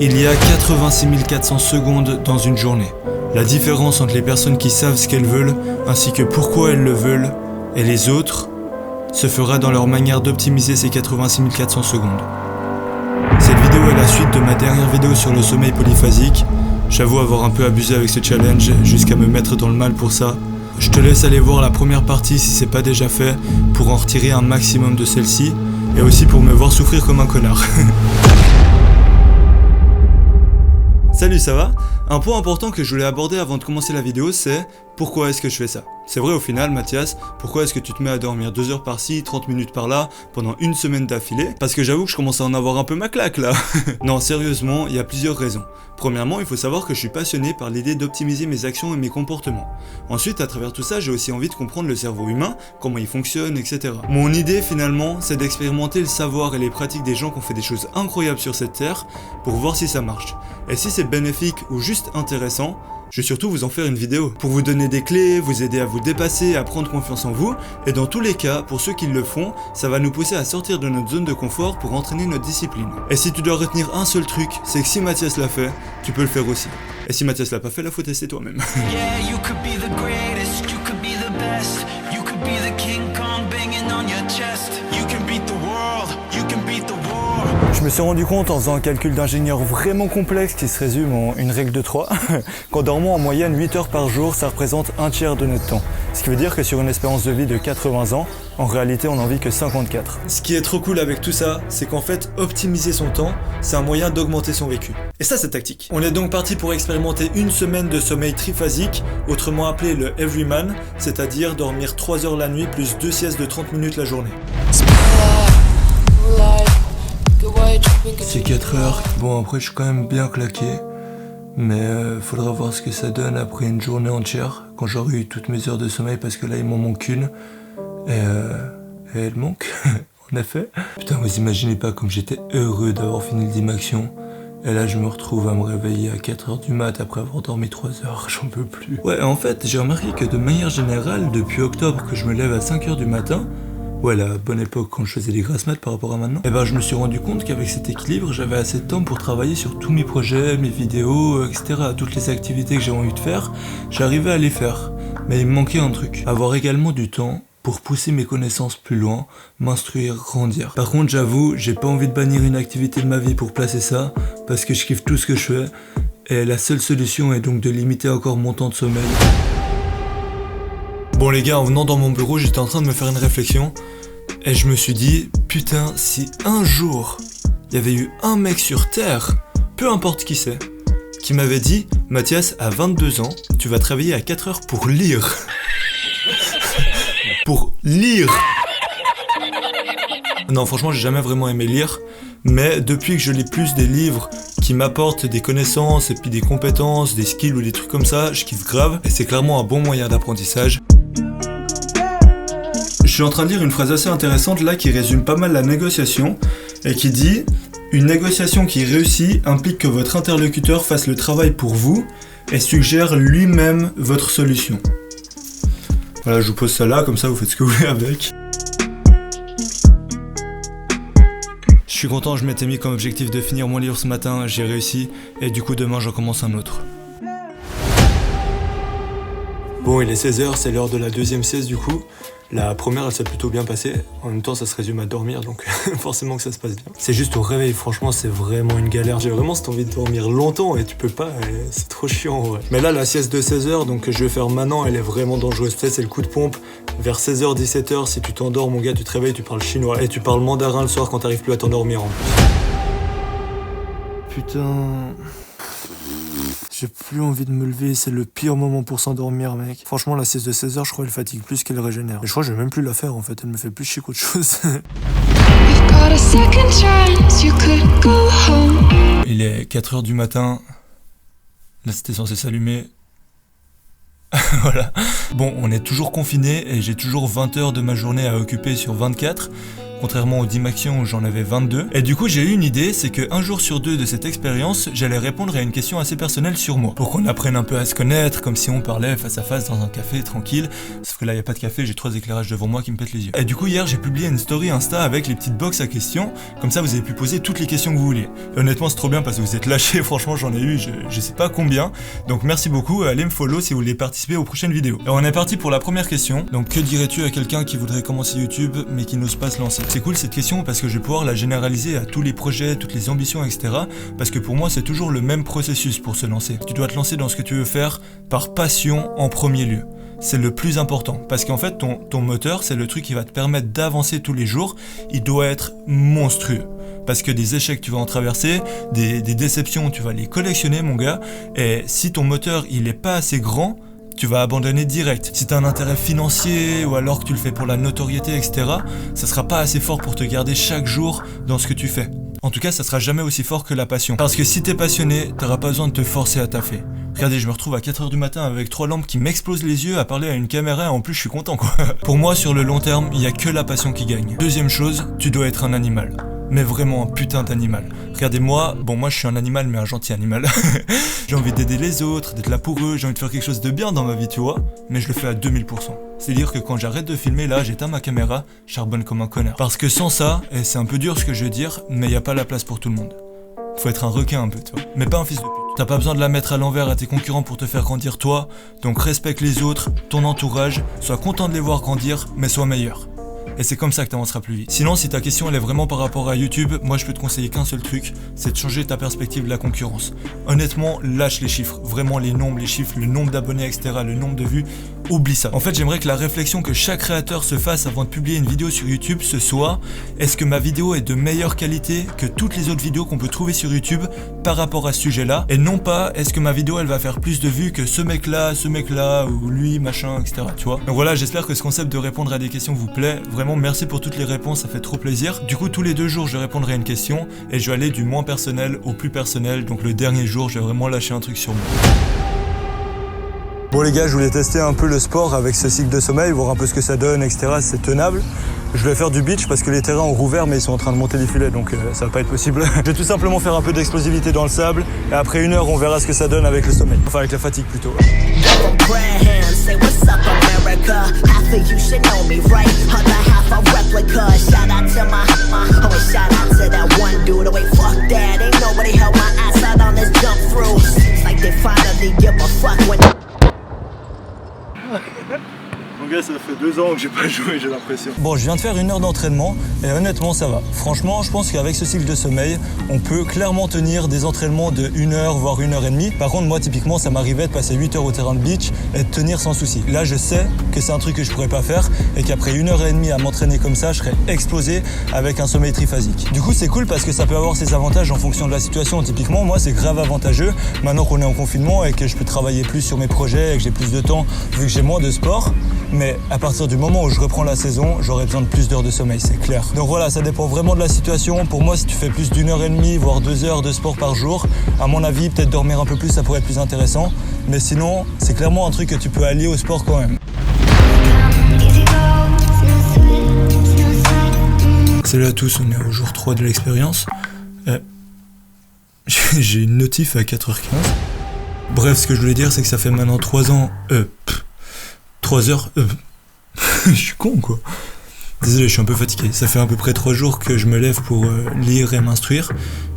Il y a 86 400 secondes dans une journée. La différence entre les personnes qui savent ce qu'elles veulent, ainsi que pourquoi elles le veulent, et les autres, se fera dans leur manière d'optimiser ces 86 400 secondes. Cette vidéo est la suite de ma dernière vidéo sur le sommeil polyphasique. J'avoue avoir un peu abusé avec ce challenge, jusqu'à me mettre dans le mal pour ça. Je te laisse aller voir la première partie si c'est pas déjà fait, pour en retirer un maximum de celle-ci, et aussi pour me voir souffrir comme un connard. Salut, ça va? Un point important que je voulais aborder avant de commencer la vidéo, c'est pourquoi est-ce que je fais ça? C'est vrai au final, Mathias, pourquoi est-ce que tu te mets à dormir 2 heures par-ci, 30 minutes par-là, pendant une semaine d'affilée? Parce que j'avoue que je commence à en avoir un peu ma claque là. Non, sérieusement, il y a plusieurs raisons. Premièrement, il faut savoir que je suis passionné par l'idée d'optimiser mes actions et mes comportements. Ensuite, à travers tout ça, j'ai aussi envie de comprendre le cerveau humain, comment il fonctionne, etc. Mon idée finalement, c'est d'expérimenter le savoir et les pratiques des gens qui ont fait des choses incroyables sur cette terre, pour voir si ça marche. Et si c'est bénéfique ou juste intéressant, je vais surtout vous en faire une vidéo, pour vous donner des clés, vous aider à vous dépasser, à prendre confiance en vous, et dans tous les cas, pour ceux qui le font, ça va nous pousser à sortir de notre zone de confort pour entraîner notre discipline. Et si tu dois retenir un seul truc, c'est que si Mathias l'a fait, tu peux le faire aussi. Et si Mathias l'a pas fait, là faut tester toi-même. Je me suis rendu compte en faisant un calcul d'ingénieur vraiment complexe qui se résume en une règle de 3, qu'en dormant en moyenne 8 heures par jour, ça représente un tiers de notre temps. Ce qui veut dire que sur une espérance de vie de 80 ans, en réalité on n'en vit que 54. Ce qui est trop cool avec tout ça, c'est qu'en fait optimiser son temps, c'est un moyen d'augmenter son vécu. Et ça c'est tactique. On est donc parti pour expérimenter une semaine de sommeil triphasique, autrement appelé le Everyman, c'est-à-dire dormir 3 heures la nuit plus 2 siestes de 30 minutes la journée. C'est 4 heures, bon après je suis quand même bien claqué, mais faudra voir ce que ça donne après une journée entière, quand j'aurai eu toutes mes heures de sommeil, parce que là il m'en manque une, et elle manque, en effet. Putain, vous imaginez pas comme j'étais heureux d'avoir fini le Dimaxion, et là je me retrouve à me réveiller à 4 heures du mat après avoir dormi 3 heures, j'en peux plus. Ouais, en fait j'ai remarqué que de manière générale, depuis octobre que je me lève à 5 heures du matin, ouais, la bonne époque quand je faisais des grasses mat par rapport à maintenant, et ben je me suis rendu compte qu'avec cet équilibre, j'avais assez de temps pour travailler sur tous mes projets, mes vidéos, etc. Toutes les activités que j'ai envie de faire, j'arrivais à les faire. Mais il me manquait un truc, avoir également du temps pour pousser mes connaissances plus loin, m'instruire, grandir. Par contre, j'avoue, j'ai pas envie de bannir une activité de ma vie pour placer ça, parce que je kiffe tout ce que je fais, et la seule solution est donc de limiter encore mon temps de sommeil. Bon les gars, en venant dans mon bureau, j'étais en train de me faire une réflexion, et je me suis dit, putain, si un jour, il y avait eu un mec sur Terre, peu importe qui c'est, qui m'avait dit, Mathias, à 22 ans, tu vas travailler à 4 heures pour lire. Pour lire. Non, franchement, j'ai jamais vraiment aimé lire, mais depuis que je lis plus des livres qui m'apportent des connaissances et puis des compétences, des skills ou des trucs comme ça, je kiffe grave, et c'est clairement un bon moyen d'apprentissage. Je suis en train de lire une phrase assez intéressante là qui résume pas mal la négociation et qui dit « Une négociation qui réussit implique que votre interlocuteur fasse le travail pour vous et suggère lui-même votre solution. » Voilà, je vous pose ça là, comme ça vous faites ce que vous voulez avec. Je suis content, je m'étais mis comme objectif de finir mon livre ce matin, j'ai réussi, et du coup demain j'en commence un autre. Bon, il est 16h, c'est l'heure de la deuxième sieste du coup. La première, elle s'est plutôt bien passée. En même temps, ça se résume à dormir, donc forcément que ça se passe bien. C'est juste au réveil, franchement, c'est vraiment une galère. J'ai vraiment cette envie de dormir longtemps et tu peux pas, c'est trop chiant, ouais. Mais là, la sieste de 16h, donc que je vais faire maintenant, elle est vraiment dangereuse. Tu sais, c'est le coup de pompe. Vers 16h, 17h, si tu t'endors, mon gars, tu te réveilles, tu parles chinois. Et tu parles mandarin le soir quand t'arrives plus à t'endormir en plus. Putain... J'ai plus envie de me lever, c'est le pire moment pour s'endormir, mec. Franchement, la sieste de 16h, je crois qu'elle fatigue plus qu'elle régénère. Et je crois que je vais même plus la faire, en fait. Elle me fait plus chier qu'autre chose. Il est 4h du matin. Là, c'était censé s'allumer. Voilà. Bon, on est toujours confinés et j'ai toujours 20 heures de ma journée à occuper sur 24. contrairement aux 10 actions où j'en avais 22. Et du coup j'ai eu une idée, c'est qu'un jour sur deux de cette expérience, j'allais répondre à une question assez personnelle sur moi, pour qu'on apprenne un peu à se connaître, comme si on parlait face à face dans un café tranquille, sauf que là y a pas de café, j'ai 3 éclairages devant moi qui me pètent les yeux. Et du coup hier j'ai publié une story Insta avec les petites box à questions, comme ça vous avez pu poser toutes les questions que vous voulez. Et honnêtement c'est trop bien parce que vous êtes lâchés, franchement j'en ai eu je sais pas combien, donc merci beaucoup, allez me follow si vous voulez participer aux prochaines vidéos. Et on est parti pour la première question. Donc que dirais-tu à quelqu'un qui voudrait commencer YouTube mais qui n'ose pas se lancer? C'est cool cette question parce que je vais pouvoir la généraliser à tous les projets, toutes les ambitions, etc. Parce que pour moi c'est toujours le même processus pour se lancer. Tu dois te lancer dans ce que tu veux faire par passion en premier lieu. C'est le plus important parce qu'en fait ton moteur c'est le truc qui va te permettre d'avancer tous les jours. Il doit être monstrueux parce que des échecs tu vas en traverser, des déceptions tu vas les collectionner mon gars, et si ton moteur il est pas assez grand, tu vas abandonner direct. Si t'as un intérêt financier ou alors que tu le fais pour la notoriété, etc., ça sera pas assez fort pour te garder chaque jour dans ce que tu fais. En tout cas, ça sera jamais aussi fort que la passion. Parce que si t'es passionné, t'auras pas besoin de te forcer à taffer. Regardez, je me retrouve à 4h du matin avec 3 lampes qui m'explosent les yeux à parler à une caméra et en plus je suis content quoi. Pour moi, sur le long terme, il y a que la passion qui gagne. Deuxième chose, tu dois être un animal. Mais vraiment un putain d'animal. Regardez-moi, moi je suis un animal mais un gentil animal. J'ai envie d'aider les autres, d'être là pour eux, j'ai envie de faire quelque chose de bien dans ma vie, tu vois. Mais je le fais à 2000%. C'est-à-dire que quand j'arrête de filmer là, j'éteins ma caméra, je charbonne comme un connard. Parce que sans ça, et c'est un peu dur ce que je veux dire, mais y a pas la place pour tout le monde. Faut être un requin un peu, tu vois. Mais pas un fils de pute. T'as pas besoin de la mettre à l'envers à tes concurrents pour te faire grandir toi, donc respecte les autres, ton entourage, sois content de les voir grandir, mais sois meilleur. Et c'est comme ça que t'avanceras plus vite. Sinon, si ta question elle est vraiment par rapport à YouTube, moi je peux te conseiller qu'un seul truc, c'est de changer ta perspective de la concurrence. Honnêtement, lâche les chiffres, vraiment les nombres, les chiffres, le nombre d'abonnés, etc., le nombre de vues, oublie ça. En fait, j'aimerais que la réflexion que chaque créateur se fasse avant de publier une vidéo sur YouTube, ce soit, est-ce que ma vidéo est de meilleure qualité que toutes les autres vidéos qu'on peut trouver sur YouTube par rapport à ce sujet-là, et non pas, est-ce que ma vidéo elle va faire plus de vues que ce mec-là, ou lui, machin, etc., tu vois. Donc voilà, j'espère que ce concept de répondre à des questions vous plaît. Vraiment, merci pour toutes les réponses, ça fait trop plaisir. Du coup, tous les 2 jours, je répondrai à une question et je vais aller du moins personnel au plus personnel. Donc le dernier jour, je vais vraiment lâcher un truc sur moi. Bon les gars, je voulais tester un peu le sport avec ce cycle de sommeil, voir un peu ce que ça donne, etc. Si c'est tenable. Je vais faire du beach parce que les terrains ont rouvert mais ils sont en train de monter les filets, donc ça va pas être possible. Je vais tout simplement faire un peu d'explosivité dans le sable et après 1 heure, on verra ce que ça donne avec le sommeil. Enfin avec la fatigue plutôt. Mon gars, ça fait 2 ans que j'ai pas joué, j'ai l'impression. Bon, je viens de faire 1 heure d'entraînement et honnêtement, ça va. Franchement, je pense qu'avec ce cycle de sommeil, on peut clairement tenir des entraînements de 1 heure, voire 1 heure et demie. Par contre, moi, typiquement, ça m'arrivait de passer 8 heures au terrain de beach et de tenir sans souci. Là, je sais que c'est un truc que je pourrais pas faire et qu'après 1 heure et demie à m'entraîner comme ça, je serais explosé avec un sommeil triphasique. Du coup, c'est cool parce que ça peut avoir ses avantages en fonction de la situation. Typiquement, moi, c'est grave avantageux maintenant qu'on est en confinement et que je peux travailler plus sur mes projets et que j'ai plus de temps vu que j'ai moins de sport. Mais à partir du moment où je reprends la saison, j'aurai besoin de plus d'heures de sommeil, c'est clair. Donc voilà, ça dépend vraiment de la situation. Pour moi, si tu fais plus d'1 heure et demie, voire 2 heures de sport par jour, à mon avis, peut-être dormir un peu plus, ça pourrait être plus intéressant. Mais sinon, c'est clairement un truc que tu peux allier au sport quand même. Salut à tous, on est au jour 3 de l'expérience. J'ai une notif à 4h15. Bref, ce que je voulais dire, c'est que ça fait maintenant 3 ans... 3 heures... je suis con quoi. Désolé, je suis un peu fatigué. Ça fait à peu près 3 jours que je me lève pour lire et m'instruire,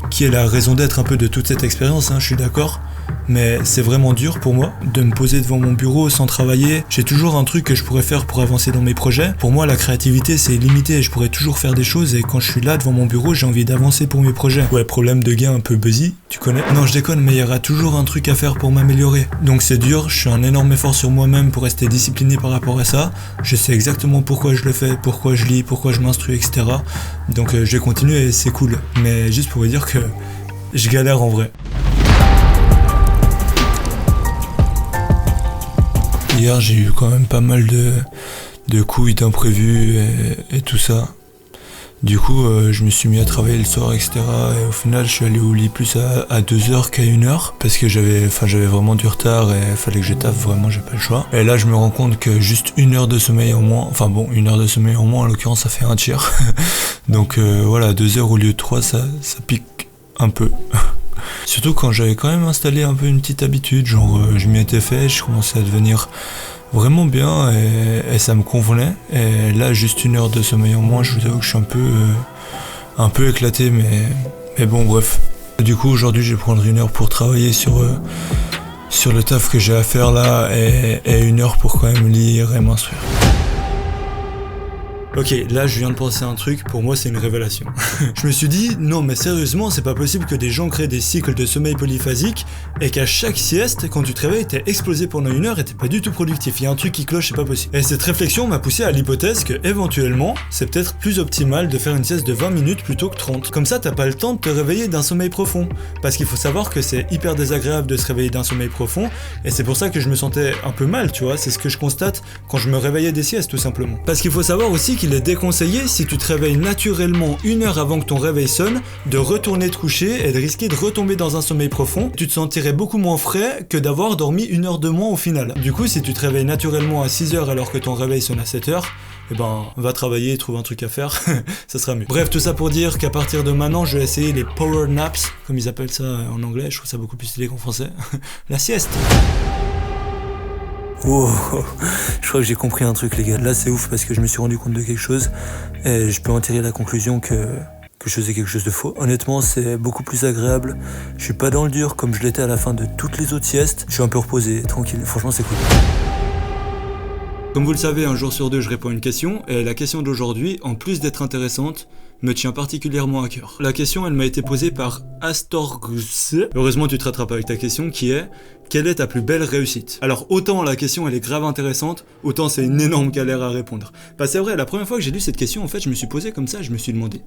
qui est la raison d'être un peu de toute cette expérience, je suis d'accord. Mais c'est vraiment dur pour moi de me poser devant mon bureau sans travailler. J'ai toujours un truc que je pourrais faire pour avancer dans mes projets. Pour moi, la créativité, c'est limité. Je pourrais toujours faire des choses et quand je suis là devant mon bureau, j'ai envie d'avancer pour mes projets. Ouais, problème de gain un peu buzzy, tu connais? Non, je déconne, mais il y aura toujours un truc à faire pour m'améliorer. Donc c'est dur, je fais un énorme effort sur moi-même pour rester discipliné par rapport à ça. Je sais exactement pourquoi je le fais, pourquoi je lis, pourquoi je m'instruis, etc. Donc je vais continuer et c'est cool. Mais juste pour vous dire que je galère en vrai. Hier, j'ai eu quand même pas mal de couilles d'imprévus et tout ça. Du coup, je me suis mis à travailler le soir, etc. Et au final, je suis allé au lit plus à 2h qu'à 1h parce que j'avais vraiment du retard et fallait que je taffe, vraiment, j'ai pas le choix. Et là, je me rends compte que juste 1 heure de sommeil en moins, enfin bon, 1 heure de sommeil en moins, en l'occurrence, ça fait un tiers. Donc voilà, 2 heures au lieu de 3, ça pique un peu. Surtout quand j'avais quand même installé un peu une petite habitude, genre je m'y étais fait, je commençais à devenir vraiment bien et ça me convenait. Et là, juste 1 heure de sommeil en moins, je vous avoue que je suis un peu éclaté, mais bon, bref. Du coup, aujourd'hui, je vais prendre 1 heure pour travailler sur le taf que j'ai à faire là et 1 heure pour quand même lire et m'instruire. Ok, là je viens de penser à un truc, pour moi c'est une révélation. Je me suis dit, non mais sérieusement, c'est pas possible que des gens créent des cycles de sommeil polyphasique et qu'à chaque sieste, quand tu te réveilles, t'es explosé pendant 1 heure et t'es pas du tout productif. Il y a un truc qui cloche, c'est pas possible. Et cette réflexion m'a poussé à l'hypothèse que éventuellement, c'est peut-être plus optimal de faire une sieste de 20 minutes plutôt que 30. Comme ça, t'as pas le temps de te réveiller d'un sommeil profond. Parce qu'il faut savoir que c'est hyper désagréable de se réveiller d'un sommeil profond et c'est pour ça que je me sentais un peu mal, tu vois. C'est ce que je constate quand je me réveillais des siestes, tout simplement. Parce qu'il faut savoir aussi qu'il est déconseillé, si tu te réveilles naturellement 1 heure avant que ton réveil sonne, de retourner te coucher et de risquer de retomber dans un sommeil profond. Tu te sentirais beaucoup moins frais que d'avoir dormi 1 heure de moins au final. Du coup, si tu te réveilles naturellement à 6 heures alors que ton réveil sonne à 7 heures, eh ben, va travailler et trouve un truc à faire, ça sera mieux. Bref, tout ça pour dire qu'à partir de maintenant, je vais essayer les power naps, comme ils appellent ça en anglais, je trouve ça beaucoup plus stylé qu'en français. La sieste. Wow, je crois que j'ai compris un truc les gars, là c'est ouf parce que je me suis rendu compte de quelque chose et je peux en tirer la conclusion que je faisais quelque chose de faux. Honnêtement c'est beaucoup plus agréable, je suis pas dans le dur comme je l'étais à la fin de toutes les autres siestes, je suis un peu reposé, tranquille, franchement c'est cool. Comme vous le savez, un jour sur deux je réponds à une question et la question d'aujourd'hui, en plus d'être intéressante, me tient particulièrement à cœur. La question, elle m'a été posée par Astorgus. Heureusement, tu te rattrapes avec ta question qui est: quelle est ta plus belle réussite? Alors, autant la question, elle est grave intéressante, autant c'est une énorme galère à répondre. Bah, c'est vrai, la première fois que j'ai lu cette question, en fait, je me suis posé comme ça, je me suis demandé: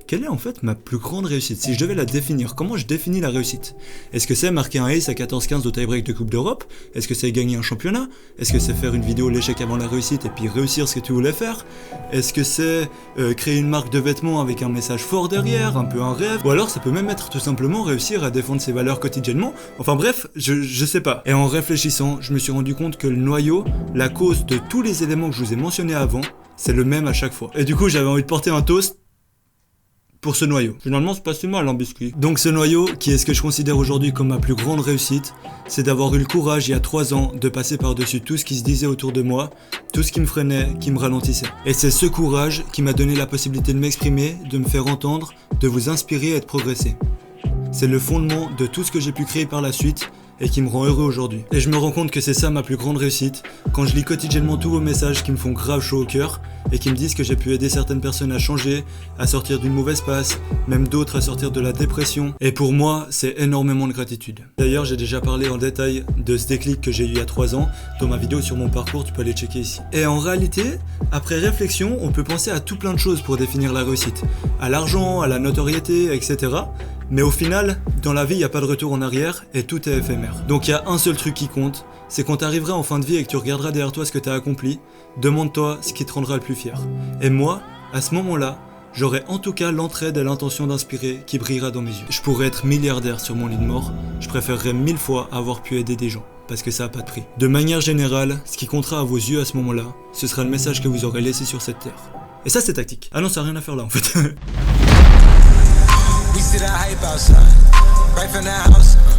quelle est en fait ma plus grande réussite? Si je devais la définir, comment je définis la réussite? Est-ce que c'est marquer un ace à 14-15 au tie-break de Coupe d'Europe? Est-ce que c'est gagner un championnat? Est-ce que c'est faire une vidéo l'échec avant la réussite et puis réussir ce que tu voulais faire? Est-ce que c'est créer une marque de vêtements avec un message fort derrière, un peu un rêve? Ou alors ça peut même être tout simplement réussir à défendre ses valeurs quotidiennement? Enfin bref, je sais pas. Et en réfléchissant, je me suis rendu compte que le noyau, la cause de tous les éléments que je vous ai mentionnés avant, c'est le même à chaque fois. Et du coup j'avais envie de porter un toast pour ce noyau. Finalement, c'est pas si mal, hein, biscuit. Donc ce noyau, qui est ce que je considère aujourd'hui comme ma plus grande réussite, c'est d'avoir eu le courage, il y a 3 ans, de passer par-dessus tout ce qui se disait autour de moi, tout ce qui me freinait, qui me ralentissait. Et c'est ce courage qui m'a donné la possibilité de m'exprimer, de me faire entendre, de vous inspirer et de progresser. C'est le fondement de tout ce que j'ai pu créer par la suite, et qui me rend heureux aujourd'hui. Et je me rends compte que c'est ça ma plus grande réussite, quand je lis quotidiennement tous vos messages qui me font grave chaud au cœur, et qui me disent que j'ai pu aider certaines personnes à changer, à sortir d'une mauvaise passe, même d'autres à sortir de la dépression. Et pour moi, c'est énormément de gratitude. D'ailleurs, j'ai déjà parlé en détail de ce déclic que j'ai eu il y a 3 ans, dans ma vidéo sur mon parcours, tu peux aller checker ici. Et en réalité, après réflexion, on peut penser à tout plein de choses pour définir la réussite. À l'argent, à la notoriété, etc. Mais au final, dans la vie, il n'y a pas de retour en arrière et tout est éphémère. Donc il y a un seul truc qui compte, c'est quand tu arriveras en fin de vie et que tu regarderas derrière toi ce que tu as accompli, demande-toi ce qui te rendra le plus fier. Et moi, à ce moment-là, j'aurai en tout cas l'entraide et l'intention d'inspirer qui brillera dans mes yeux. Je pourrais être milliardaire sur mon lit de mort, je préférerais 1000 fois avoir pu aider des gens, parce que ça n'a pas de prix. De manière générale, ce qui comptera à vos yeux à ce moment-là, ce sera le message que vous aurez laissé sur cette terre. Et ça c'est tactique. Ah non, ça n'a rien à faire là en fait.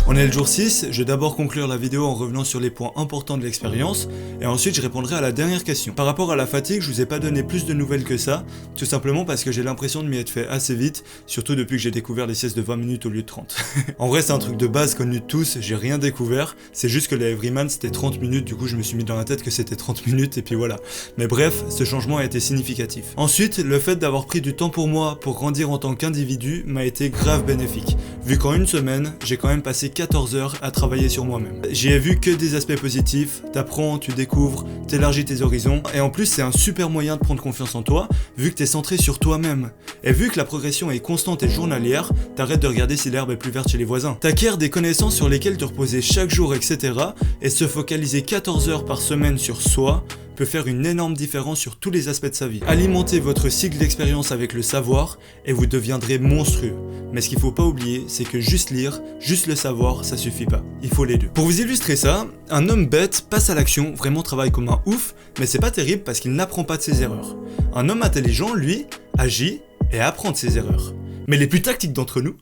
On est le jour 6, je vais d'abord conclure la vidéo en revenant sur les points importants de l'expérience, et ensuite je répondrai à la dernière question. Par rapport à la fatigue, je vous ai pas donné plus de nouvelles que ça, tout simplement parce que j'ai l'impression de m'y être fait assez vite, surtout depuis que j'ai découvert les siestes de 20 minutes au lieu de 30. En vrai c'est un truc de base connu de tous, j'ai rien découvert, c'est juste que les Everyman c'était 30 minutes, du coup je me suis mis dans la tête que c'était 30 minutes et puis voilà. Mais bref, ce changement a été significatif. Ensuite, le fait d'avoir pris du temps pour moi pour grandir en tant qu'individu m'a été grave bénéfique, vu qu'en une semaine, j'ai quand même passé 14 heures à travailler sur moi-même. J'y ai vu que des aspects positifs, t'apprends, tu découvres, t'élargis tes horizons, et en plus c'est un super moyen de prendre confiance en toi, vu que t'es centré sur toi-même. Et vu que la progression est constante et journalière, t'arrêtes de regarder si l'herbe est plus verte chez les voisins. T'acquiers des connaissances sur lesquelles te reposer chaque jour, etc. Et se focaliser 14 heures par semaine sur soi, peut faire une énorme différence sur tous les aspects de sa vie. Alimentez votre cycle d'expérience avec le savoir et vous deviendrez monstrueux. Mais ce qu'il faut pas oublier, c'est que juste lire, juste le savoir, ça suffit pas. Il faut les deux. Pour vous illustrer ça, un homme bête passe à l'action, vraiment travaille comme un ouf, mais c'est pas terrible parce qu'il n'apprend pas de ses erreurs. Un homme intelligent, lui, agit et apprend de ses erreurs. Mais les plus tactiques d'entre nous,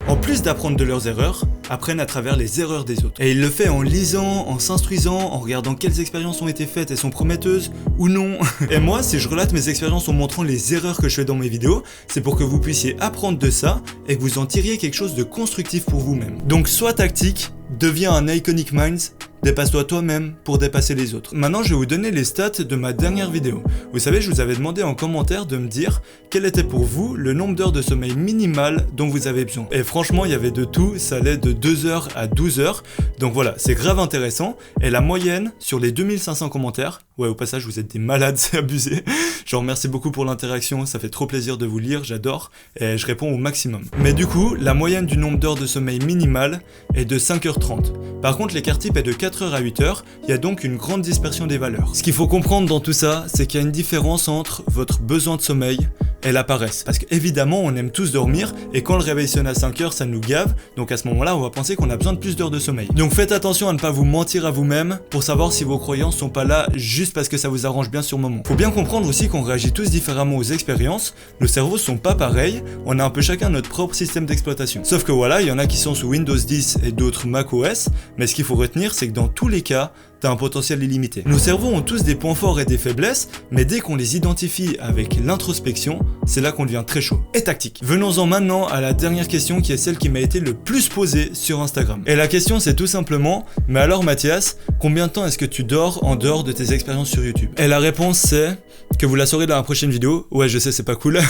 en plus d'apprendre de leurs erreurs, apprennent à travers les erreurs des autres. Et il le fait en lisant, en s'instruisant, en regardant quelles expériences ont été faites et sont prometteuses ou non. Et moi, si je relate mes expériences en montrant les erreurs que je fais dans mes vidéos, c'est pour que vous puissiez apprendre de ça et que vous en tiriez quelque chose de constructif pour vous-même. Donc sois tactique, deviens un Iconic Minds, dépasse-toi toi-même pour dépasser les autres. Maintenant, je vais vous donner les stats de ma dernière vidéo. Vous savez, je vous avais demandé en commentaire de me dire quel était pour vous le nombre d'heures de sommeil minimal dont vous avez besoin. Et franchement, il y avait de tout, ça allait de 2 heures à 12 heures. Donc voilà, c'est grave intéressant. Et la moyenne sur les 2500 commentaires, ouais, au passage, vous êtes des malades, c'est abusé. Je vous remercie beaucoup pour l'interaction, ça fait trop plaisir de vous lire, j'adore. Et je réponds au maximum. Mais du coup, la moyenne du nombre d'heures de sommeil minimal est de 5h30. Par contre, l'écart type est de 4h à 8h, il y a donc une grande dispersion des valeurs. Ce qu'il faut comprendre dans tout ça, c'est qu'il y a une différence entre votre besoin de sommeil et la paresse. Parce qu'évidemment, on aime tous dormir, et quand le réveil sonne à 5h, ça nous gave, donc à ce moment-là, on va penser qu'on a besoin de plus d'heures de sommeil. Donc faites attention à ne pas vous mentir à vous-même pour savoir si vos croyances sont pas là juste parce que ça vous arrange bien sur le moment. Faut bien comprendre aussi qu'on réagit tous différemment aux expériences, nos cerveaux sont pas pareils, on a un peu chacun notre propre système d'exploitation. Sauf que voilà, il y en a qui sont sous Windows 10 et d'autres macOS, mais ce qu'il faut retenir, c'est que dans tous les cas, t'as un potentiel illimité. Nos cerveaux ont tous des points forts et des faiblesses, mais dès qu'on les identifie avec l'introspection, c'est là qu'on devient très chaud et tactique. Venons-en maintenant à la dernière question qui est celle qui m'a été le plus posée sur Instagram. Et la question c'est tout simplement, mais alors Mathias, combien de temps est-ce que tu dors en dehors de tes expériences sur YouTube? Et la réponse c'est que vous la saurez dans la prochaine vidéo. Ouais, je sais, c'est pas cool,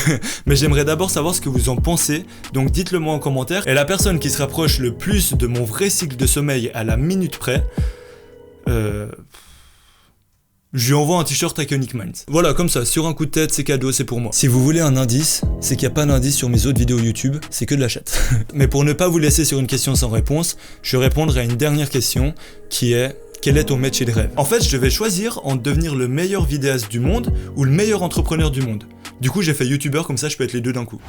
mais j'aimerais d'abord savoir ce que vous en pensez, donc dites-le moi en commentaire. Et la personne qui se rapproche le plus de mon vrai cycle de sommeil à la minute près, je lui envoie un t-shirt Iconic Minds. Voilà, comme ça, sur un coup de tête, c'est cadeau, c'est pour moi. Si vous voulez un indice, c'est qu'il n'y a pas d'indice sur mes autres vidéos YouTube, c'est que de la chatte. Mais pour ne pas vous laisser sur une question sans réponse, je répondrai à une dernière question qui est: quel est ton métier de rêve? En fait, je devais choisir entre devenir le meilleur vidéaste du monde ou le meilleur entrepreneur du monde. Du coup, j'ai fait YouTubeur, comme ça je peux être les deux d'un coup.